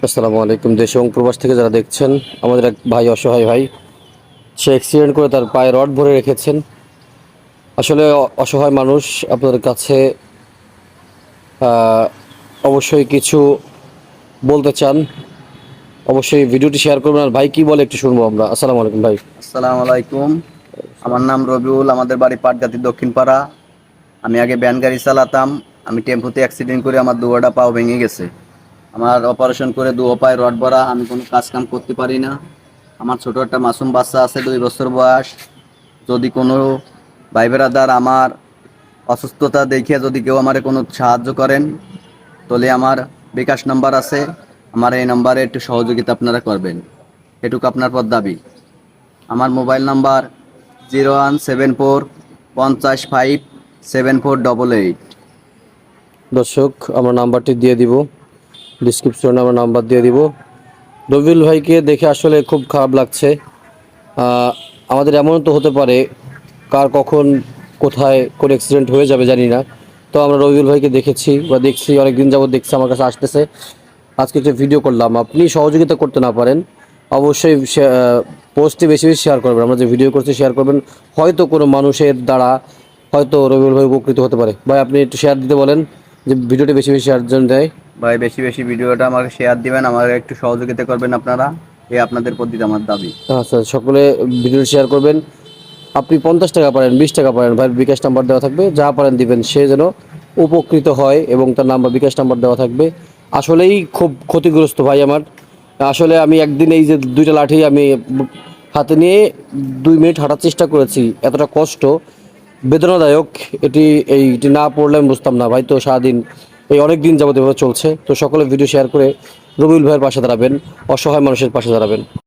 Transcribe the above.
আসসালামু আলাইকুম। দেশ এবং প্রবাস থেকে যারা দেখছেন, আমাদের এক ভাই, অসহায় ভাই, সে অ্যাক্সিডেন্ট করে তার পায়ে রড ভরে রেখেছেন। আসলে অসহায় মানুষ আপনাদের কাছে আহ, অবশ্যই কিছু বলতে চান, অবশ্যই ভিডিওটি শেয়ার করবেন। আর ভাই কি বলে একটু শুনবো আমরা। আসসালামু আলাইকুম ভাই। আসসালামু আলাইকুম। আমার নাম রবিউল। আমাদের বাড়ি পাটগাতি দক্ষিণ পাড়া। আমি আগে ভ্যান গাড়ি চালাতাম। আমি টেম্পোতে অ্যাক্সিডেন্ট করে আমার দুয়াটা পাও ভেঙে গেছে। আমার অপারেশন করে দু পায়ে রড ভরা। আমি কোনো কাজ কাম করতে পারি না। আমার ছোট একটা মাসুম বাচ্চা আছে, 2 বছর বয়স। যদি কোনো ভাই বেরাদার আমার অসুস্থতা দেখে যদি কেউ আমারে কোনো সাহায্য করেন, তাহলে আমার বিকাশ নাম্বার আছে। আমার এই নাম্বারে একটু সহযোগিতা আপনারা করবেন, এটুকু আপনার পর দাবি। আমার মোবাইল নাম্বার 0174 50748। দর্শক, আমরা নাম্বারটি দিয়ে দিব, ডিসক্রিপশনে আমরা নাম্বার দিয়ে দিব। রবিউল ভাইকে দেখে আসলে খুব খারাপ লাগছে। আমাদের এমন তো হতে পারে, কার কখন কোথায় কোন অ্যাক্সিডেন্ট হয়ে যাবে জানি না। তো আমরা রবিউল ভাইকে দেখেছি বা দেখছি, অনেকদিন যাবত দেখছি, আমার কাছে আসতেছে। আজকে একটা ভিডিও করলাম। আপনি সহযোগিতা করতে না পারেন, অবশ্যই পোস্টটি বেশি বেশি শেয়ার করবেন। আমরা যে ভিডিও করছি শেয়ার করবেন, হয়তো কোনো মানুষের দ্বারা হয়তো রবিউল ভাই উপকৃত হতে পারে। ভাই আপনি একটু শেয়ার দিতে বলেন, যে ভিডিওটি বেশি বেশি শেয়ার জন্য দেয়। ভাই, বেশি বেশি ভিডিওটা আমাকে শেয়ার দিবেন, আমাকে একটু সহযোগিতা করবেন আপনারা। এই আপনাদের প্রতি আমার দাবি। আচ্ছা, সকলে ভিডিও শেয়ার করবেন। আপনি 50 টাকা পারেন, 20 টাকা পারেন, ভাই বিকাশ নাম্বার দেওয়া থাকবে, যা পারেন দিবেন, সে যেন উপকৃত হয়। এবং তার নাম্বার, বিকাশ নাম্বার দেওয়া থাকবে। আসলেই খুব ক্ষতিগ্রস্ত ভাই আমার। আসলে আমি একদিন এই যে দুইটা লাঠি আমি হাতে নিয়ে 2 মিনিট হাঁটার চেষ্টা করেছি, এতটা কষ্ট, বেদনাদায়ক। এইটি না পড়লে আমি বুঝতাম না ভাই। তো সারাদিন এই অনেক দিন যাবত এভাবে চলছে। তো সকলে ভিডিও শেয়ার করে রবিউল ভাইয়ের পাশে দাঁড়াবেন, অসহায় মানুষের পাশে দাঁড়াবেন।